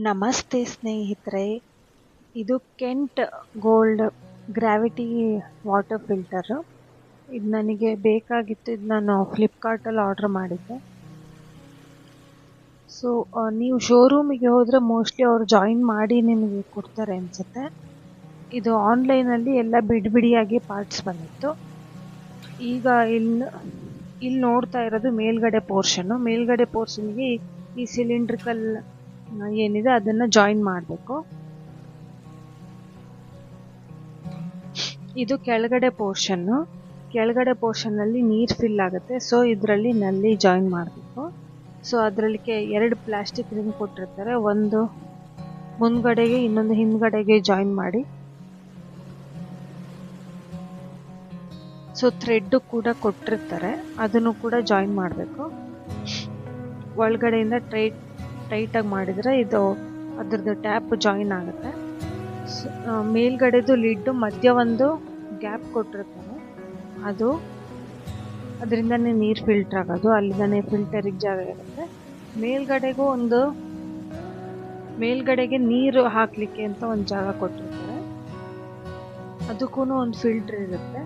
ನಮಸ್ತೆ ಸ್ನೇಹಿತರೆ, ಇದು Kent gold gravity water filter. ಇದು ನನಗೆ ಬೇಕಾಗಿತ್ತು. ಇದು ನಾನು ಫ್ಲಿಪ್ಕಾರ್ಟಲ್ಲಿ ಆರ್ಡ್ರ್ ಮಾಡಿದ್ದೆ. ಸೊ ನೀವು ಶೋರೂಮಿಗೆ ಹೋದರೆ ಮೋಸ್ಟ್ಲಿ ಅವರು ಜಾಯಿನ್ ಮಾಡಿ ನಿಮಗೆ ಕೊಡ್ತಾರೆ ಅನಿಸುತ್ತೆ. ಇದು ಆನ್ಲೈನಲ್ಲಿ ಎಲ್ಲ ಬಿಡಿಯಾಗಿ ಪಾರ್ಟ್ಸ್ ಬಂದಿತ್ತು. ಈಗ ಇಲ್ಲಿ ನೋಡ್ತಾ ಇರೋದು ಮೇಲ್ಗಡೆ ಪೋರ್ಷನ್ಗೆ ಈ ಸಿಲಿಂಡ್ರಿಕಲ್ ಏನಿದೆ ಅದನ್ನು ಜಾಯಿನ್ ಮಾಡಬೇಕು. ಇದು ಕೆಳಗಡೆ ಪೋರ್ಷನ್ನಲ್ಲಿ ನೀರು ಫಿಲ್ ಆಗುತ್ತೆ. ಸೊ ಇದರಲ್ಲಿ ನಲ್ಲಿ ಜಾಯಿನ್ ಮಾಡಬೇಕು. ಸೊ ಅದರಲ್ಲಿ 2 ಪ್ಲಾಸ್ಟಿಕ್ ರಿಂಗ್ ಕೊಟ್ಟಿರ್ತಾರೆ. ಒಂದು ಮುಂದ್ಗಡೆಗೆ, ಇನ್ನೊಂದು ಹಿಂದ್ಗಡೆಗೆ ಜಾಯಿನ್ ಮಾಡಿ. ಸೊ ಥ್ರೆಡ್ ಕೂಡ ಕೊಟ್ಟಿರ್ತಾರೆ, ಅದನ್ನು ಕೂಡ ಜಾಯಿನ್ ಮಾಡಬೇಕು. ಒಳಗಡೆಯಿಂದ ಟೈಟಾಗಿ ಮಾಡಿದರೆ ಇದು ಅದರದ್ದು ಟ್ಯಾಪ್ ಜಾಯಿನ್ ಆಗುತ್ತೆ. ಮೇಲ್ಗಡೆದು ಲಿಡ್ಡು ಮಧ್ಯ ಒಂದು ಗ್ಯಾಪ್ ಕೊಟ್ಟಿರ್ತಾರೆ, ಅದರಿಂದನೇ ನೀರು ಫಿಲ್ಟರ್ ಆಗೋದು. ಅಲ್ಲಿಂದನೇ ಫಿಲ್ಟರಿಗೆ ಜಾಗ ಇರುತ್ತೆ. ಮೇಲ್ಗಡೆಗೆ ನೀರು ಹಾಕಲಿಕ್ಕೆ ಅಂತ ಒಂದು ಜಾಗ ಕೊಟ್ಟಿರ್ತಾರೆ, ಅದಕ್ಕೂ ಒಂದು ಫಿಲ್ಟರ್ ಇರುತ್ತೆ.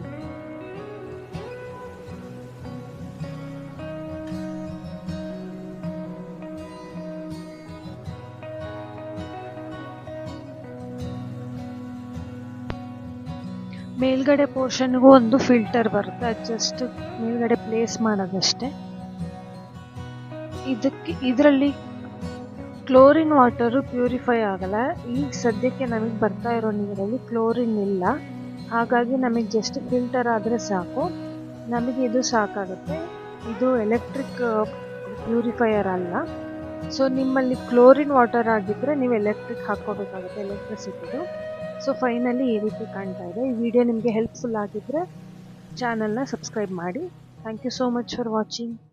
ಮೇಲ್ಗಡೆ ಪೋರ್ಷನ್ಗೂ ಒಂದು ಫಿಲ್ಟರ್ ಬರುತ್ತೆ, ಅದು ಜಸ್ಟ್ ಮೇಲ್ಗಡೆ ಪ್ಲೇಸ್ ಮಾಡೋದಷ್ಟೇ. ಇದರಲ್ಲಿ ಕ್ಲೋರಿನ್ ವಾಟರು ಪ್ಯೂರಿಫೈ ಆಗಲ್ಲ. ಈಗ ಸದ್ಯಕ್ಕೆ ನಮಗೆ ಬರ್ತಾ ಇರೋ ನೀರಲ್ಲಿ ಕ್ಲೋರಿನ್ ಇಲ್ಲ, ಹಾಗಾಗಿ ನಮಗೆ ಜಸ್ಟ್ ಫಿಲ್ಟರ್ ಆದರೆ ಸಾಕು. ನಮಗೆ ಇದು ಸಾಕಾಗುತ್ತೆ. ಇದು ಎಲೆಕ್ಟ್ರಿಕ್ ಪ್ಯೂರಿಫೈಯರ್ ಅಲ್ಲ. ಸೊ ನಿಮ್ಮಲ್ಲಿ ಕ್ಲೋರಿನ್ ವಾಟರ್ ಆಗಿದ್ದರೆ ನೀವು ಎಲೆಕ್ಟ್ರಿಕ್ ಹಾಕ್ಕೋಬೇಕಾಗುತ್ತೆ, ಎಲೆಕ್ಟ್ರಿಸಿಟಿದು. ಸೊ ಫೈನಲಿ ಈ ರೀತಿ ಕಾಣ್ತಾ ಇದೆ. ಈ ವಿಡಿಯೋ ನಿಮಗೆ ಹೆಲ್ಪ್ಫುಲ್ ಆಗಿದ್ದರೆ ಚಾನಲ್ನ ಸಬ್ಸ್ಕ್ರೈಬ್ ಮಾಡಿ. Thank you so much for watching.